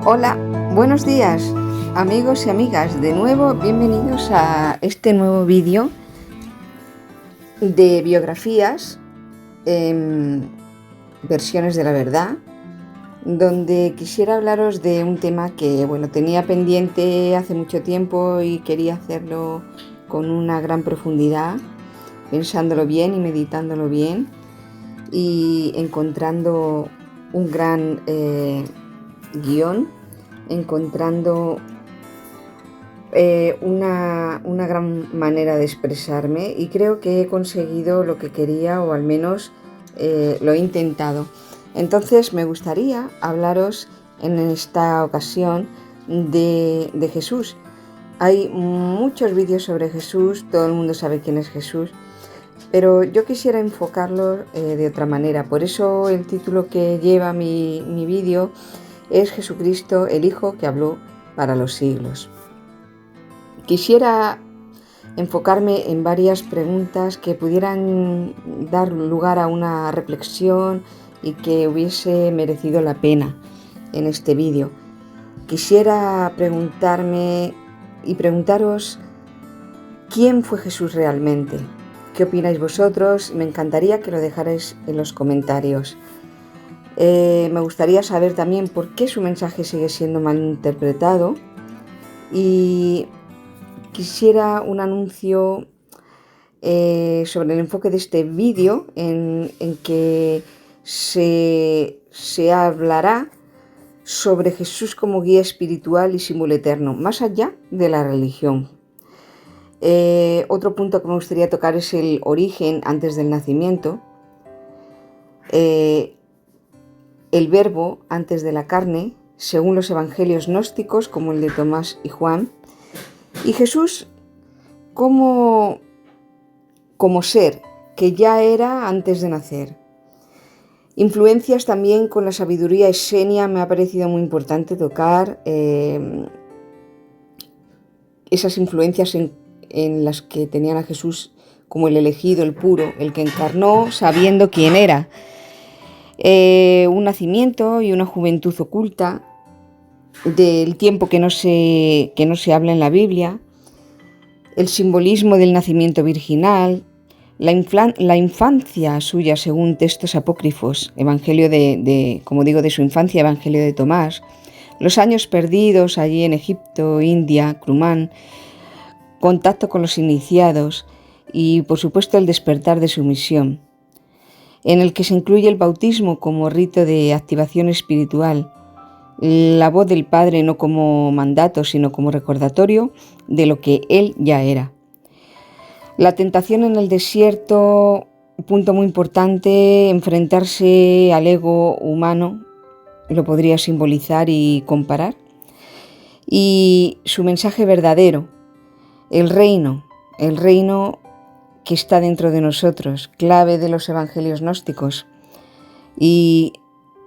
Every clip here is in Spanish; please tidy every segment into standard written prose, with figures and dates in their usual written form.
Hola, buenos días amigos y amigas, de nuevo bienvenidos a este nuevo vídeo de biografías en versiones de la verdad, donde quisiera hablaros de un tema que tenía pendiente hace mucho tiempo y quería hacerlo con una gran profundidad, pensándolo bien y meditándolo bien y encontrando un gran guión, encontrando una gran manera de expresarme, y creo que he conseguido lo que quería, o al menos lo he intentado. Entonces me gustaría hablaros en esta ocasión de Jesús. Hay muchos vídeos sobre Jesús, todo el mundo sabe quién es Jesús, pero yo quisiera enfocarlo de otra manera. Por eso el título que lleva mi vídeo es Jesucristo, el Hijo que habló para los siglos. Quisiera enfocarme en varias preguntas que pudieran dar lugar a una reflexión y que hubiese merecido la pena en este vídeo. Quisiera preguntarme y preguntaros ¿quién fue Jesús realmente? ¿Qué opináis vosotros? Me encantaría que lo dejarais en los comentarios. Me gustaría saber también por qué su mensaje sigue siendo mal interpretado, y quisiera un anuncio sobre el enfoque de este vídeo en que se hablará sobre Jesús como guía espiritual y símbolo eterno, más allá de la religión. Otro punto que me gustaría tocar es el origen antes del nacimiento, el verbo antes de la carne, según los evangelios gnósticos como el de Tomás y Juan, y Jesús como ser que ya era antes de nacer. Influencias también con la sabiduría esenia. Me ha parecido muy importante tocar esas influencias en las que tenían a Jesús como el elegido, el puro, el que encarnó sabiendo quién era. Un nacimiento y una juventud oculta del tiempo que no se habla en la Biblia, el simbolismo del nacimiento virginal, la infancia suya según textos apócrifos, evangelio de su infancia, evangelio de Tomás, los años perdidos allí en Egipto, India, Crumán, contacto con los iniciados y por supuesto el despertar de su misión, en el que se incluye el bautismo como rito de activación espiritual, la voz del Padre no como mandato, sino como recordatorio de lo que Él ya era. La tentación en el desierto, punto muy importante, enfrentarse al ego humano, lo podría simbolizar y comparar. Y su mensaje verdadero, el reino que está dentro de nosotros, clave de los evangelios gnósticos, y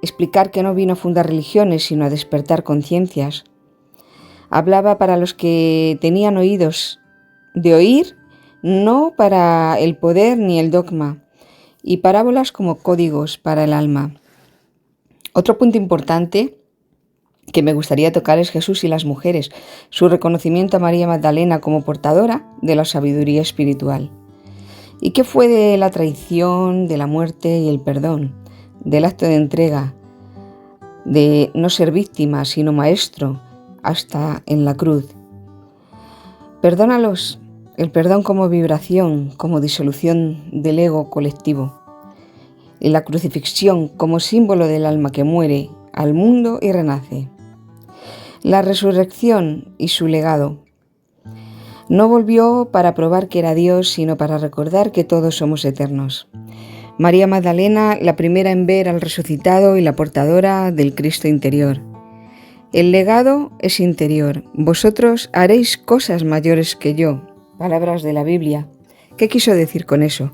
explicar que no vino a fundar religiones, sino a despertar conciencias. Hablaba para los que tenían oídos de oír, no para el poder ni el dogma, y parábolas como códigos para el alma. Otro punto importante que me gustaría tocar es Jesús y las mujeres, su reconocimiento a María Magdalena como portadora de la sabiduría espiritual. ¿Y qué fue de la traición, de la muerte y el perdón, del acto de entrega, de no ser víctima, sino maestro, hasta en la cruz? Perdónalos, el perdón como vibración, como disolución del ego colectivo, y la crucifixión como símbolo del alma que muere al mundo y renace. La resurrección y su legado. No volvió para probar que era Dios, sino para recordar que todos somos eternos. María Magdalena, la primera en ver al resucitado y la portadora del Cristo interior. El legado es interior. Vosotros haréis cosas mayores que yo. Palabras de la Biblia. ¿Qué quiso decir con eso?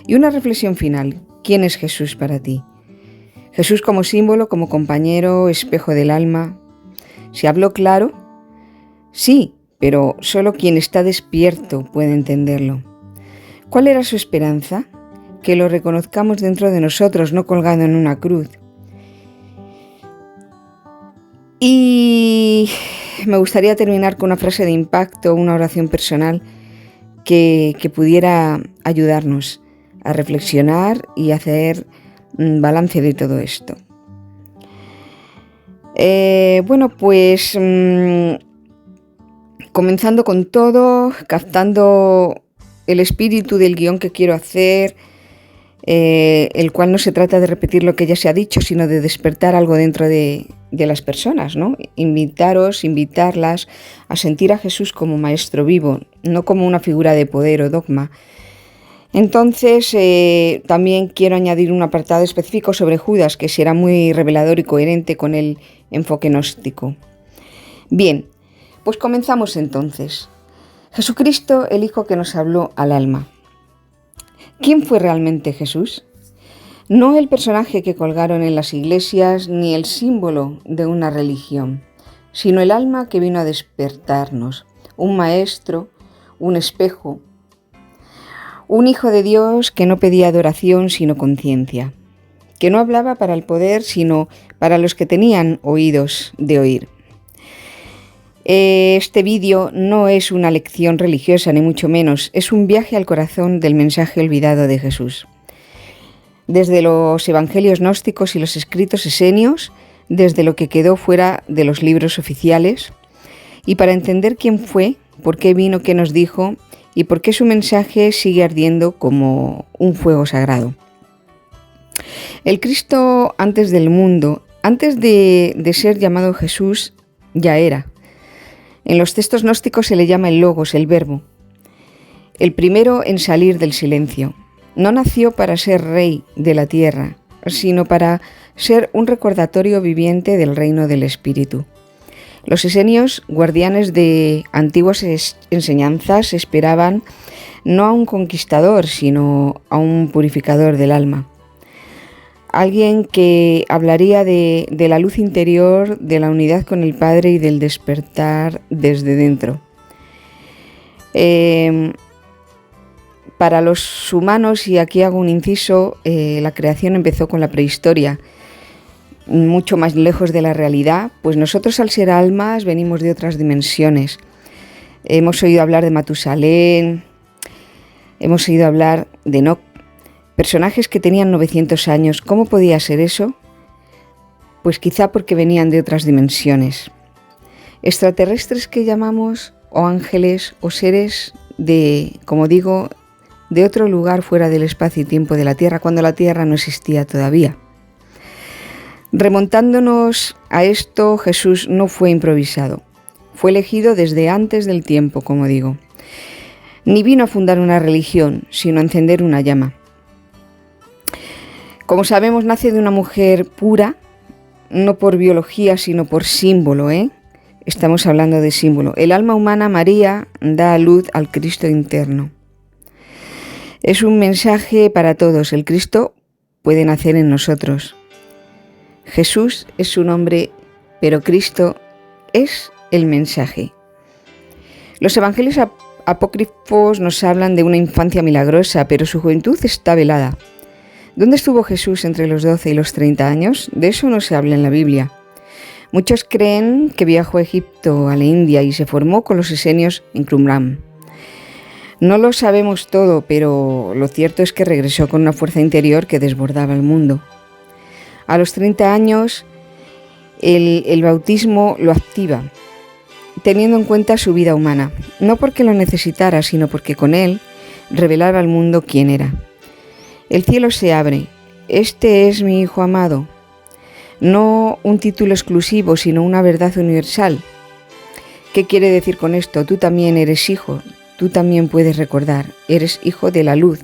Y una reflexión final. ¿Quién es Jesús para ti? Jesús como símbolo, como compañero, espejo del alma. ¿Se habló claro? Sí, pero solo quien está despierto puede entenderlo. ¿Cuál era su esperanza? Que lo reconozcamos dentro de nosotros, no colgado en una cruz. Y Y me gustaría terminar con una frase de impacto, una oración personal que pudiera ayudarnos a reflexionar y hacer balance de todo esto. Comenzando con todo, captando el espíritu del guión que quiero hacer, el cual no se trata de repetir lo que ya se ha dicho, sino de despertar algo dentro de las personas, ¿no? Invitarlas a sentir a Jesús como maestro vivo, no como una figura de poder o dogma. Entonces, también quiero añadir un apartado específico sobre Judas, que será muy revelador y coherente con el enfoque gnóstico. Bien, pues comenzamos entonces. Jesucristo, el Hijo que nos habló al alma. ¿Quién fue realmente Jesús? No el personaje que colgaron en las iglesias ni el símbolo de una religión, sino el alma que vino a despertarnos, un maestro, un espejo, un hijo de Dios que no pedía adoración sino conciencia, que no hablaba para el poder sino para los que tenían oídos de oír. Este vídeo no es una lección religiosa ni mucho menos, es un viaje al corazón del mensaje olvidado de Jesús. Desde los evangelios gnósticos y los escritos esenios, desde lo que quedó fuera de los libros oficiales, y para entender quién fue, por qué vino, qué nos dijo y por qué su mensaje sigue ardiendo como un fuego sagrado. El Cristo antes del mundo, antes de ser llamado Jesús, ya era. En los textos gnósticos se le llama el Logos, el Verbo, el primero en salir del silencio. No nació para ser rey de la tierra, sino para ser un recordatorio viviente del reino del Espíritu. Los esenios, guardianes de antiguas enseñanzas, esperaban no a un conquistador, sino a un purificador del alma. Alguien que hablaría de la luz interior, de la unidad con el Padre y del despertar desde dentro. Para los humanos, y aquí hago un inciso, la creación empezó con la prehistoria, mucho más lejos de la realidad, pues nosotros al ser almas venimos de otras dimensiones. Hemos oído hablar de Matusalén, hemos oído hablar de Enoc, personajes que tenían 900 años. ¿Cómo podía ser eso? Pues quizá porque venían de otras dimensiones. Extraterrestres que llamamos, o ángeles, o seres de, como digo, de otro lugar fuera del espacio y tiempo de la Tierra, cuando la Tierra no existía todavía. Remontándonos a esto, Jesús no fue improvisado. Fue elegido desde antes del tiempo, como digo. Ni vino a fundar una religión, sino a encender una llama. Como sabemos, nace de una mujer pura, no por biología, sino por símbolo, Estamos hablando de símbolo. El alma humana, María, da a luz al Cristo interno. Es un mensaje para todos. El Cristo puede nacer en nosotros. Jesús es su nombre, pero Cristo es el mensaje. Los evangelios apócrifos nos hablan de una infancia milagrosa, pero su juventud está velada. ¿Dónde estuvo Jesús entre los 12 y los 30 años? De eso no se habla en la Biblia. Muchos creen que viajó a Egipto, a la India y se formó con los esenios en Qumran. No lo sabemos todo, pero lo cierto es que regresó con una fuerza interior que desbordaba el mundo. A los 30 años, el bautismo lo activa, teniendo en cuenta su vida humana, no porque lo necesitara, sino porque con él revelaba al mundo quién era. El cielo se abre. Este es mi Hijo amado. No un título exclusivo, sino una verdad universal. ¿Qué quiere decir con esto? Tú también eres hijo. Tú también puedes recordar. Eres hijo de la luz.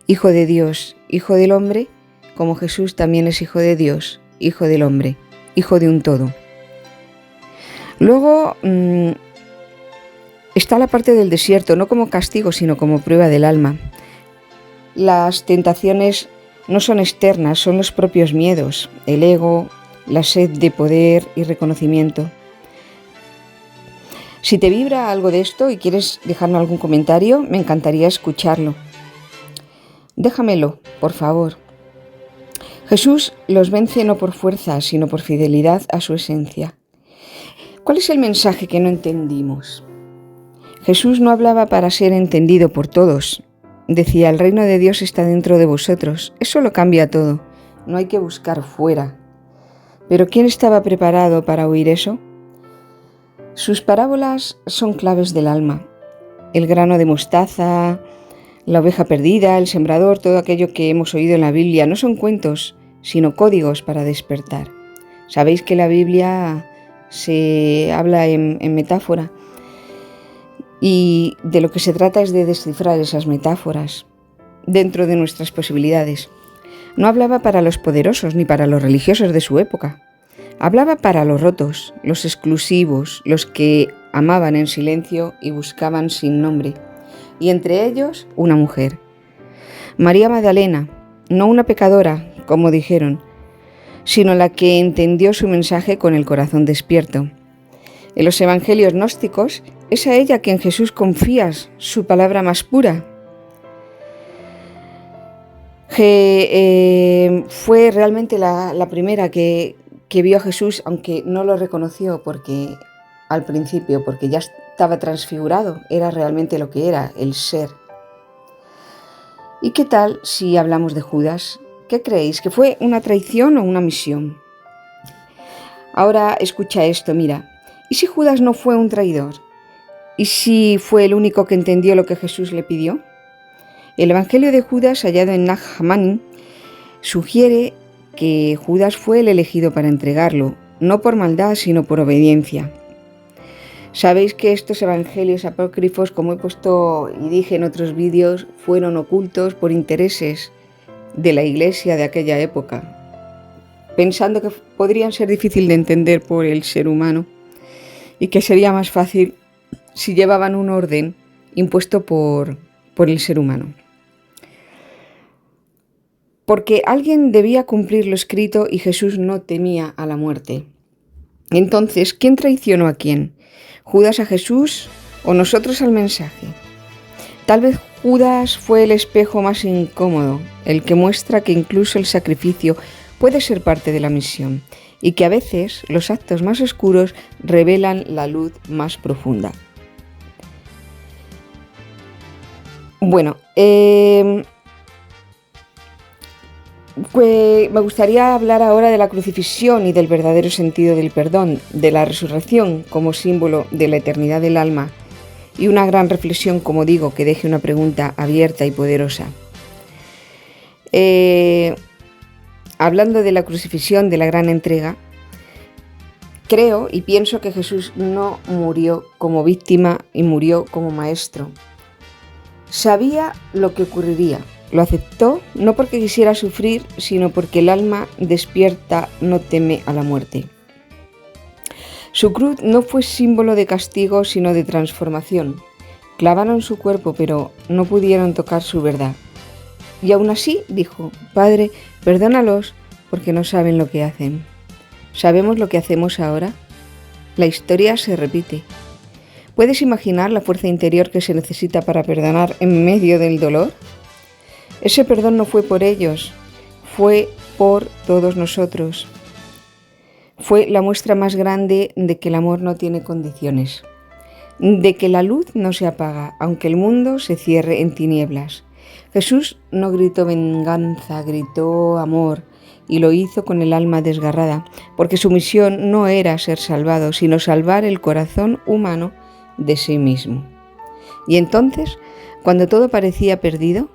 Hijo de Dios, hijo del hombre, como Jesús también es hijo de Dios, hijo del hombre, hijo de un todo. Luego está la parte del desierto, no como castigo, sino como prueba del alma. Las tentaciones no son externas, son los propios miedos, el ego, la sed de poder y reconocimiento. Si te vibra algo de esto y quieres dejarme algún comentario, me encantaría escucharlo. Déjamelo, por favor. Jesús los vence no por fuerza, sino por fidelidad a su esencia. ¿Cuál es el mensaje que no entendimos? Jesús no hablaba para ser entendido por todos. Decía, el reino de Dios está dentro de vosotros. Eso lo cambia todo. No hay que buscar fuera. ¿Pero quién estaba preparado para oír eso? Sus parábolas son claves del alma. El grano de mostaza, la oveja perdida, el sembrador, todo aquello que hemos oído en la Biblia, no son cuentos, sino códigos para despertar. Sabéis que la Biblia se habla en metáfora y de lo que se trata es de descifrar esas metáforas dentro de nuestras posibilidades. No hablaba para los poderosos ni para los religiosos de su época. Hablaba para los rotos, los exclusivos, los que amaban en silencio y buscaban sin nombre. Y entre ellos, una mujer. María Magdalena, no una pecadora, como dijeron, sino la que entendió su mensaje con el corazón despierto. En los evangelios gnósticos, es a ella que en Jesús confías su palabra más pura. Fue realmente la primera que vio a Jesús, aunque no lo reconoció al principio, porque ya estaba transfigurado, era realmente lo que era, el ser. ¿Y qué tal si hablamos de Judas? ¿Qué creéis? ¿Que fue una traición o una misión? Ahora escucha esto, mira. ¿Y si Judas no fue un traidor? ¿Y si fue el único que entendió lo que Jesús le pidió? El Evangelio de Judas, hallado en Nag Hammadi, sugiere que Judas fue el elegido para entregarlo, no por maldad, sino por obediencia. Sabéis que estos evangelios apócrifos, como he puesto y dije en otros vídeos, fueron ocultos por intereses de la Iglesia de aquella época, pensando que podrían ser difíciles de entender por el ser humano y que sería más fácil si llevaban un orden impuesto por el ser humano. Porque alguien debía cumplir lo escrito y Jesús no temía a la muerte. Entonces, ¿quién traicionó a quién? ¿Judas a Jesús o nosotros al mensaje? Tal vez Judas fue el espejo más incómodo, el que muestra que incluso el sacrificio puede ser parte de la misión y que a veces los actos más oscuros revelan la luz más profunda. Bueno, me gustaría hablar ahora de la crucifixión y del verdadero sentido del perdón, de la resurrección como símbolo de la eternidad del alma y una gran reflexión, como digo, que deje una pregunta abierta y poderosa. Hablando de la crucifixión, de la gran entrega, creo y pienso que Jesús no murió como víctima y murió como maestro. Sabía lo que ocurriría. Lo aceptó no porque quisiera sufrir, sino porque el alma despierta no teme a la muerte. Su cruz no fue símbolo de castigo, sino de transformación. Clavaron su cuerpo, pero no pudieron tocar su verdad. Y aún así dijo, Padre, perdónalos porque no saben lo que hacen. ¿Sabemos lo que hacemos ahora? La historia se repite. ¿Puedes imaginar la fuerza interior que se necesita para perdonar en medio del dolor? Ese perdón no fue por ellos, fue por todos nosotros. Fue la muestra más grande de que el amor no tiene condiciones, de que la luz no se apaga, aunque el mundo se cierre en tinieblas. Jesús no gritó venganza, gritó amor, y lo hizo con el alma desgarrada, porque su misión no era ser salvado, sino salvar el corazón humano de sí mismo. Y entonces, cuando todo parecía perdido,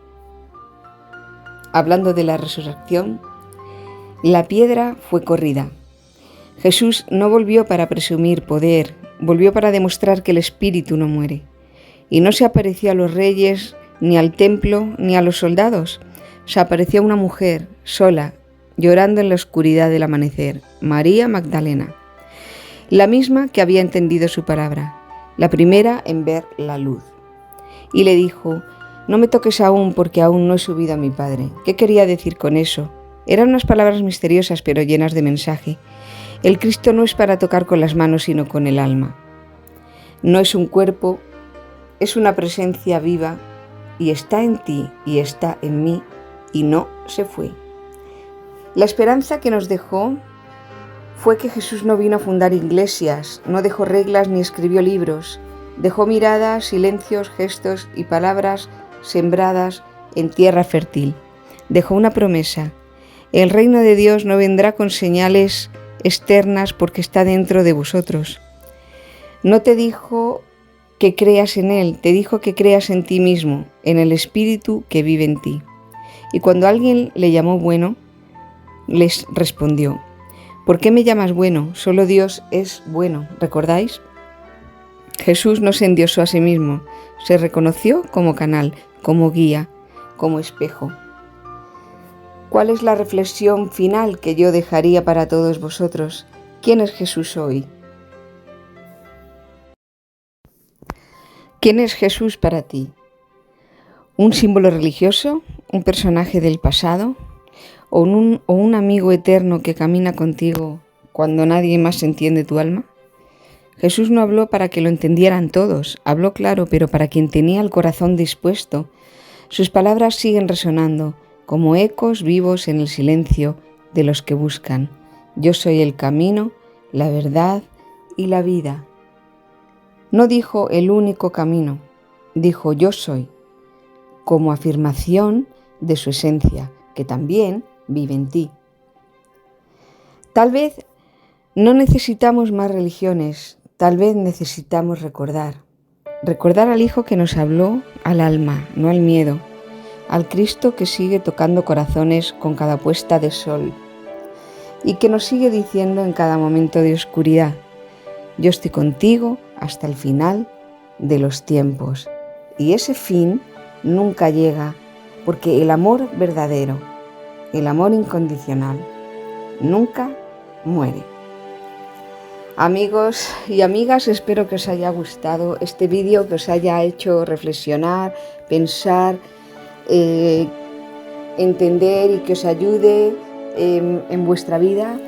hablando de la resurrección, la piedra fue corrida. Jesús no volvió para presumir poder, volvió para demostrar que el espíritu no muere. Y no se apareció a los reyes, ni al templo, ni a los soldados. Se apareció a una mujer, sola, llorando en la oscuridad del amanecer, María Magdalena, la misma que había entendido su palabra, la primera en ver la luz. Y le dijo, no me toques aún porque aún no he subido a mi Padre. ¿Qué quería decir con eso? Eran unas palabras misteriosas pero llenas de mensaje. El Cristo no es para tocar con las manos sino con el alma. No es un cuerpo, es una presencia viva y está en ti y está en mí y no se fue. La esperanza que nos dejó fue que Jesús no vino a fundar iglesias, no dejó reglas ni escribió libros, dejó miradas, silencios, gestos y palabras sembradas en tierra fértil. Dejó una promesa: el reino de Dios no vendrá con señales externas porque está dentro de vosotros. No te dijo que creas en Él, te dijo que creas en ti mismo, en el Espíritu que vive en ti. Y cuando alguien le llamó bueno, les respondió: ¿por qué me llamas bueno? Solo Dios es bueno, ¿recordáis? Jesús no se endiosó a sí mismo, se reconoció como canal, como guía, como espejo. ¿Cuál es la reflexión final que yo dejaría para todos vosotros? ¿Quién es Jesús hoy? ¿Quién es Jesús para ti? ¿Un símbolo religioso? ¿Un personaje del pasado? ¿O un amigo eterno que camina contigo cuando nadie más entiende tu alma? Jesús no habló para que lo entendieran todos, habló claro, pero para quien tenía el corazón dispuesto. Sus palabras siguen resonando como ecos vivos en el silencio de los que buscan. Yo soy el camino, la verdad y la vida. No dijo el único camino, dijo yo soy, como afirmación de su esencia, que también vive en ti. Tal vez no necesitamos más religiones, tal vez necesitamos recordar al Hijo que nos habló al alma, no al miedo, al Cristo que sigue tocando corazones con cada puesta de sol y que nos sigue diciendo en cada momento de oscuridad: yo estoy contigo hasta el final de los tiempos. Y ese fin nunca llega, porque el amor verdadero, el amor incondicional, nunca muere. Amigos y amigas, espero que os haya gustado este vídeo, que os haya hecho reflexionar, pensar, entender y que os ayude en vuestra vida,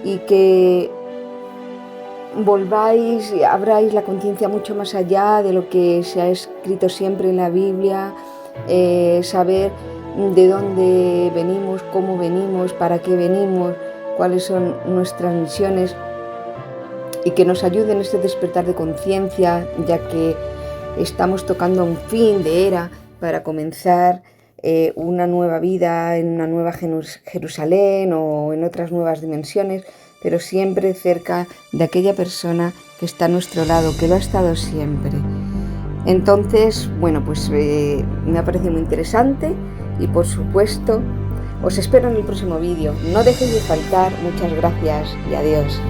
y que volváis y abráis la conciencia mucho más allá de lo que se ha escrito siempre en la Biblia, saber de dónde venimos, cómo venimos, para qué venimos, cuáles son nuestras misiones, y que nos ayuden en este despertar de conciencia, ya que estamos tocando un fin de era para comenzar una nueva vida en una nueva Jerusalén o en otras nuevas dimensiones, pero siempre cerca de aquella persona que está a nuestro lado, que lo ha estado siempre. Entonces, bueno, pues me ha parecido muy interesante y por supuesto os espero en el próximo vídeo. No dejéis de faltar. Muchas gracias y adiós.